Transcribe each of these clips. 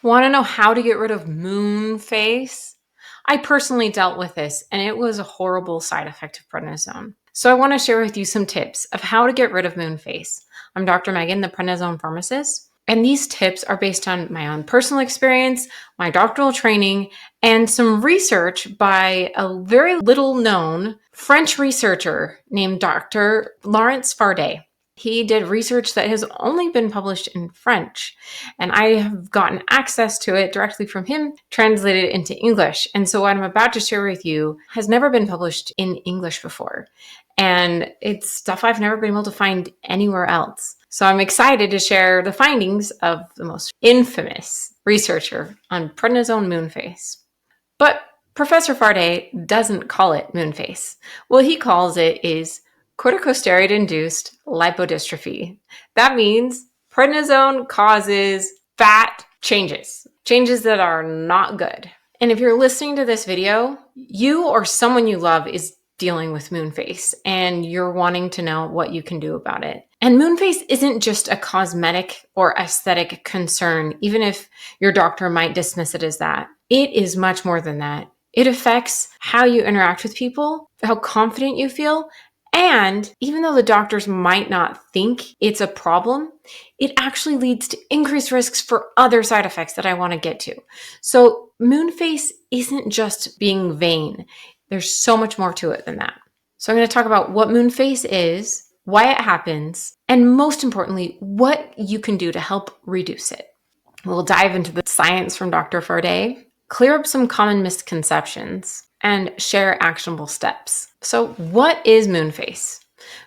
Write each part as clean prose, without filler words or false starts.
Want to know how to get rid of moon face? I personally dealt with this, and it was a horrible side effect of prednisone. So I want to share with you some tips of how to get rid of moon face. I'm Dr. Megan, the prednisone pharmacist, and these tips are based on my own personal experience, my doctoral training, and some research by a very little known French researcher named Dr. Laurence Fardet. He did research that has only been published in French, and I have gotten access to it directly from him, translated into English. And so what I'm about to share with you has never been published in English before. And it's stuff I've never been able to find anywhere else. So I'm excited to share the findings of the most infamous researcher on prednisone moon face. But Professor Fardet doesn't call it moon face. What he calls it is corticosteroid-induced lipodystrophy. That means prednisone causes fat changes that are not good. And if you're listening to this video, you or someone you love is dealing with moon face and you're wanting to know what you can do about it. And moon face isn't just a cosmetic or aesthetic concern, even if your doctor might dismiss it as that. It is much more than that. It affects how you interact with people, how confident you feel, and even though the doctors might not think it's a problem, it actually leads to increased risks for other side effects that I want to get to. So moon face isn't just being vain. There's so much more to it than that. So I'm going to talk about what moon face is, why it happens, and most importantly, what you can do to help reduce it. We'll dive into the science from Dr. Fardet, clear up some common misconceptions, and share actionable steps. So what is moon face?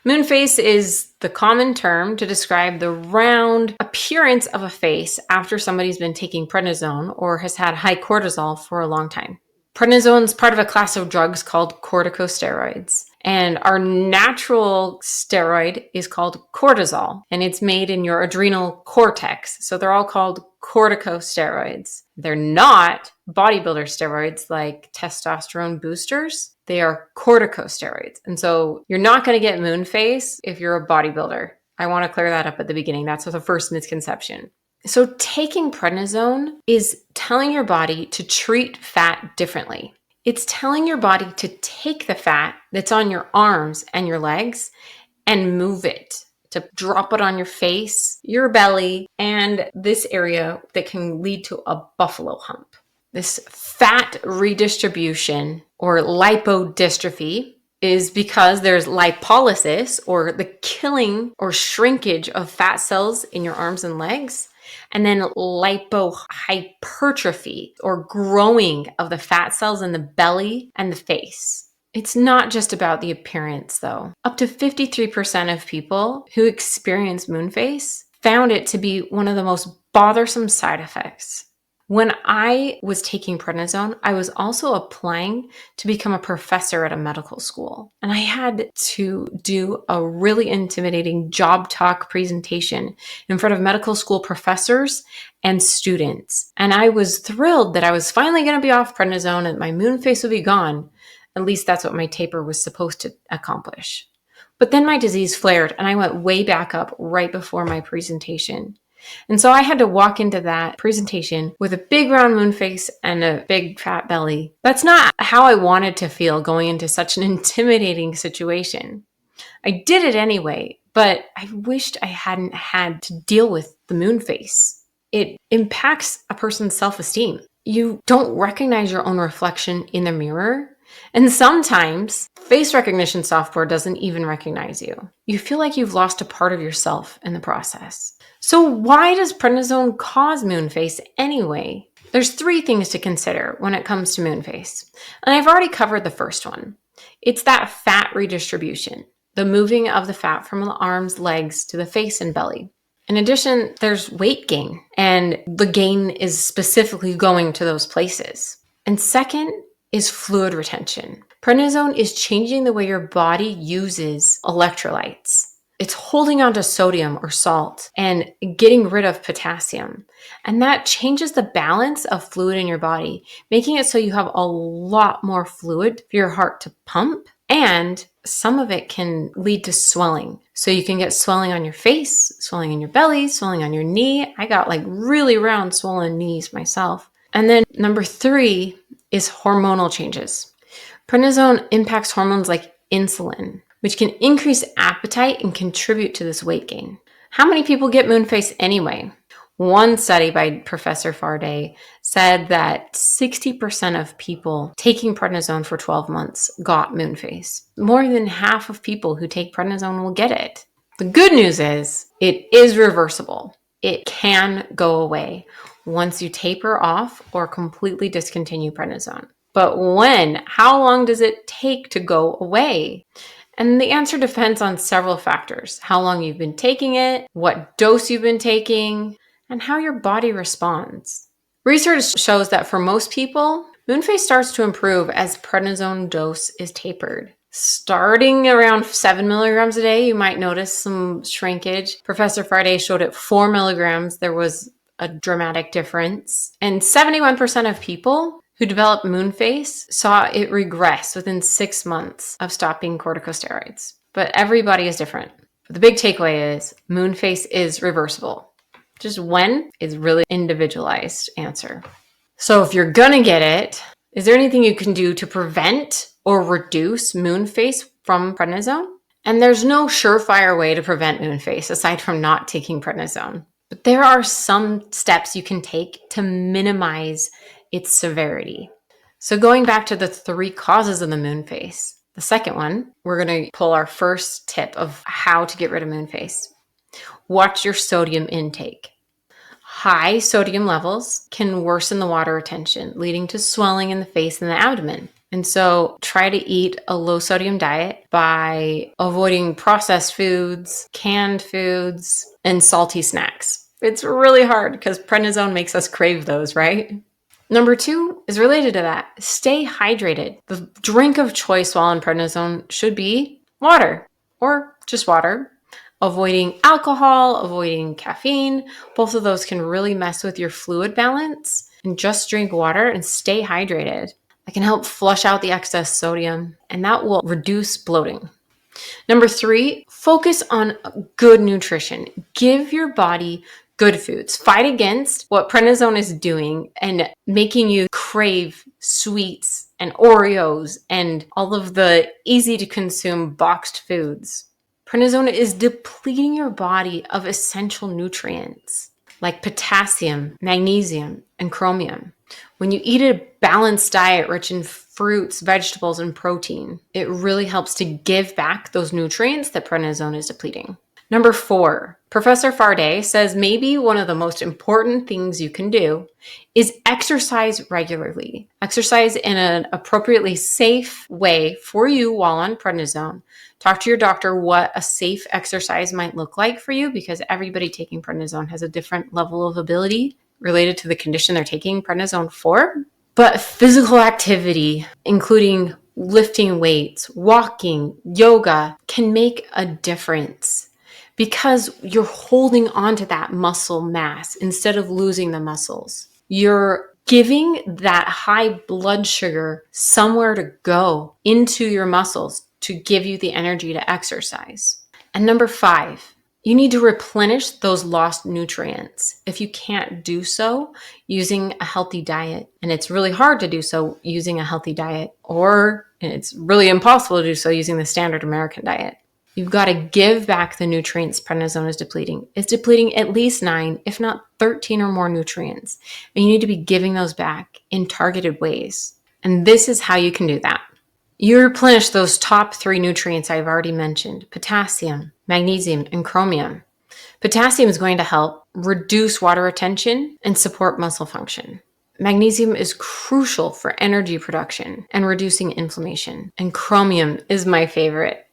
Moon face is the common term to describe the round appearance of a face after somebody's been taking prednisone or has had high cortisol for a long time. Prednisone is part of a class of drugs called corticosteroids. And our natural steroid is called cortisol, and it's made in your adrenal cortex. So they're all called corticosteroids. They're not bodybuilder steroids like testosterone boosters. They are corticosteroids. And so you're not going to get moon face if you're a bodybuilder. I want to clear that up at the beginning. That's the first misconception. So taking prednisone is telling your body to treat fat differently. It's telling your body to take the fat that's on your arms and your legs and move it, to drop it on your face, your belly, and this area that can lead to a buffalo hump. This fat redistribution or lipodystrophy is because there's lipolysis, or the killing or shrinkage of fat cells in your arms and legs, and then lipohypertrophy, or growing of the fat cells in the belly and the face. It's not just about the appearance, though. Up to 53% of people who experience moon face found it to be one of the most bothersome side effects. When I was taking prednisone, I was also applying to become a professor at a medical school. And I had to do a really intimidating job talk presentation in front of medical school professors and students. And I was thrilled that I was finally going to be off prednisone and my moon face would be gone. At least that's what my taper was supposed to accomplish. But then my disease flared and I went way back up right before my presentation. And so I had to walk into that presentation with a big round moon face and a big fat belly. That's not how I wanted to feel going into such an intimidating situation. I did it anyway, but I wished I hadn't had to deal with the moon face. It impacts a person's self-esteem. You don't recognize your own reflection in the mirror. And sometimes face recognition software doesn't even recognize you. You feel like you've lost a part of yourself in the process. So why does prednisone cause moon face anyway? There's 3 things to consider when it comes to moon face. And I've already covered the first one. It's that fat redistribution, the moving of the fat from the arms, legs to the face and belly. In addition, there's weight gain, and the gain is specifically going to those places. And second is fluid retention. Prednisone is changing the way your body uses electrolytes. It's holding on to sodium or salt and getting rid of potassium. And that changes the balance of fluid in your body, making it so you have a lot more fluid for your heart to pump And some of it can lead to swelling. So you can get swelling on your face, swelling in your belly, swelling on your knee. I got like really round swollen knees myself. And then number 3 is hormonal changes. Prednisone impacts hormones like insulin, which can increase appetite and contribute to this weight gain. How many people get moon face anyway? One study by Professor Farday said that 60% of people taking prednisone for 12 months got moon face. More than half of people who take prednisone will get it. The good news is it is reversible. It can go away once you taper off or completely discontinue prednisone. But when? How long does it take to go away? And the answer depends on several factors: how long you've been taking it, what dose you've been taking, and how your body responds. Research shows that for most people, moon face starts to improve as prednisone dose is tapered. Starting around 7 milligrams a day, you might notice some shrinkage. Professor Farday showed at 4 milligrams, there was a dramatic difference. And 71% of people who developed moon face saw it regress within 6 months of stopping corticosteroids. But everybody is different. But the big takeaway is moon face is reversible. Just when is really individualized answer. So if you're gonna get it, is there anything you can do to prevent or reduce moon face from prednisone? And there's no surefire way to prevent moon face aside from not taking prednisone. But there are some steps you can take to minimize its severity. So going back to the 3 causes of the moon face, the second one, we're going to pull our first tip of how to get rid of moon face. Watch your sodium intake. High sodium levels can worsen the water retention, leading to swelling in the face and the abdomen. And so try to eat a low sodium diet by avoiding processed foods, canned foods, and salty snacks. It's really hard because prednisone makes us crave those, right? Number 2 is related to that. Stay hydrated. The drink of choice while on prednisone should be water or just water. Avoiding alcohol, avoiding caffeine. Both of those can really mess with your fluid balance. And just drink water and stay hydrated. That can help flush out the excess sodium, and that will reduce bloating. Number 3, focus on good nutrition. Give your body good foods. Fight against what prednisone is doing and making you crave sweets and Oreos and all of the easy to consume boxed foods. Prednisone is depleting your body of essential nutrients like potassium, magnesium, and chromium. When you eat a balanced diet rich in fruits, vegetables, and protein, it really helps to give back those nutrients that prednisone is depleting. Number 4, Professor Farday says maybe one of the most important things you can do is exercise regularly. Exercise in an appropriately safe way for you while on prednisone. Talk to your doctor what a safe exercise might look like for you, because everybody taking prednisone has a different level of ability related to the condition they're taking prednisone for. But physical activity, including lifting weights, walking, yoga, can make a difference because you're holding on to that muscle mass instead of losing the muscles. You're giving that high blood sugar somewhere to go into your muscles to give you the energy to exercise. And number 5, you need to replenish those lost nutrients. If you can't do so using a healthy diet, and it's really hard to do so using a healthy diet, or it's really impossible to do so using the standard American diet, you've got to give back the nutrients prednisone is depleting. It's depleting at least 9, if not 13 or more nutrients. And you need to be giving those back in targeted ways. And this is how you can do that. You replenish those top 3 nutrients I've already mentioned: potassium, magnesium, and chromium. Potassium is going to help reduce water retention and support muscle function. Magnesium is crucial for energy production and reducing inflammation. And chromium is my favorite.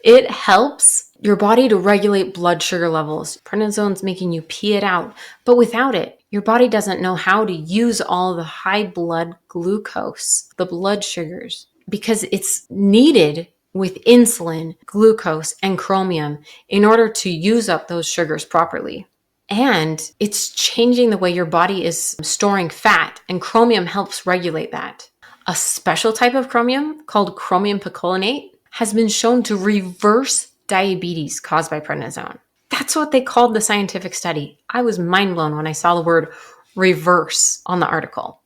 It helps your body to regulate blood sugar levels. Prednisone's making you pee it out, but without it, your body doesn't know how to use all the high blood glucose, the blood sugars, because it's needed with insulin, glucose, and chromium in order to use up those sugars properly. And it's changing the way your body is storing fat, and chromium helps regulate that. A special type of chromium called chromium picolinate has been shown to reverse diabetes caused by prednisone. That's what they called the scientific study. I was mind blown when I saw the word reverse on the article.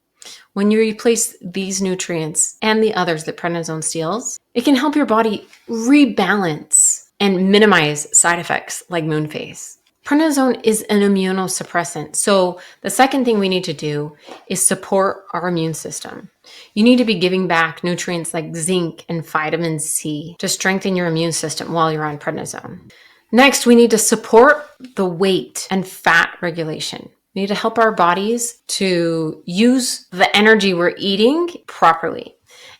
When you replace these nutrients and the others that prednisone steals, it can help your body rebalance and minimize side effects like moon phase. Prednisone is an immunosuppressant. So the second thing we need to do is support our immune system. You need to be giving back nutrients like zinc and vitamin C to strengthen your immune system while you're on prednisone. Next, we need to support the weight and fat regulation. We need to help our bodies to use the energy we're eating properly.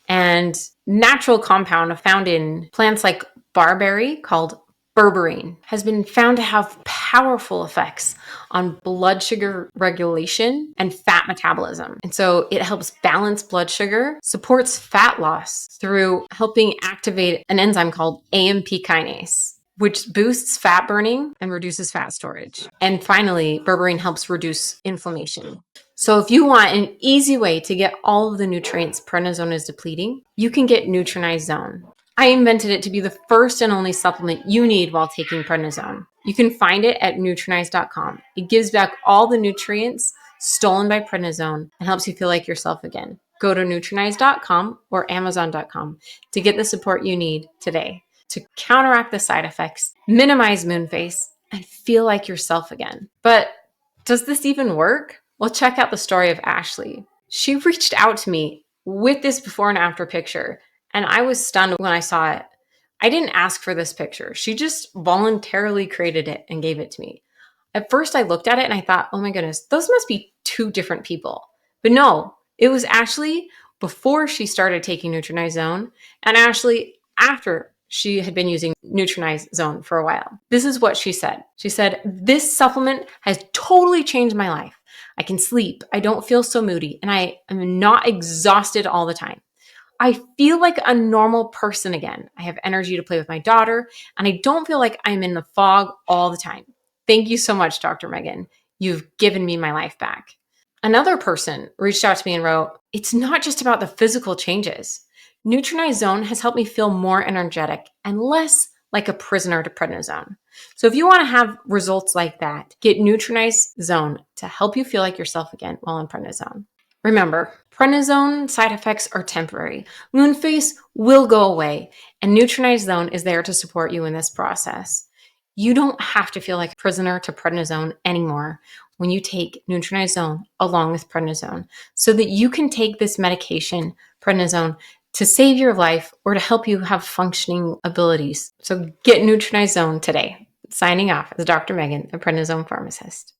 And natural compound found in plants like barberry called berberine has been found to have powerful effects on blood sugar regulation and fat metabolism. And so it helps balance blood sugar, supports fat loss through helping activate an enzyme called AMP kinase, which boosts fat burning and reduces fat storage. And finally, berberine helps reduce inflammation. So if you want an easy way to get all of the nutrients prednisone is depleting, you can get Nutranize Zone. I invented it to be the first and only supplement you need while taking prednisone. You can find it at nutranize.com. It gives back all the nutrients stolen by prednisone and helps you feel like yourself again. Go to nutranize.com or amazon.com to get the support you need today to counteract the side effects, minimize moon phase, and feel like yourself again. But does this even work? Well, check out the story of Ashley. She reached out to me with this before and after picture, and I was stunned when I saw it. I didn't ask for this picture. She just voluntarily created it and gave it to me. At first, I looked at it and I thought, oh my goodness, those must be two different people. But no, it was Ashley before she started taking Nutranize Zone, and Ashley after she had been using Nutranize Zone for a while. This is what she said. She said, this supplement has totally changed my life. I can sleep. I don't feel so moody, and I am not exhausted all the time. I feel like a normal person again. I have energy to play with my daughter, and I don't feel like I'm in the fog all the time. Thank you so much, Dr. Megan. You've given me my life back. Another person reached out to me and wrote, it's not just about the physical changes. Nutranize Zone has helped me feel more energetic and less like a prisoner to prednisone. So if you want to have results like that, get Nutranize Zone to help you feel like yourself again while on prednisone. Remember, prednisone side effects are temporary. Moon phase will go away, and Nutranize Zone is there to support you in this process. You don't have to feel like a prisoner to prednisone anymore when you take Nutranize Zone along with prednisone, so that you can take this medication, prednisone, to save your life or to help you have functioning abilities. So get Nutranize Zone today. Signing off as Dr. Megan, a prednisone pharmacist.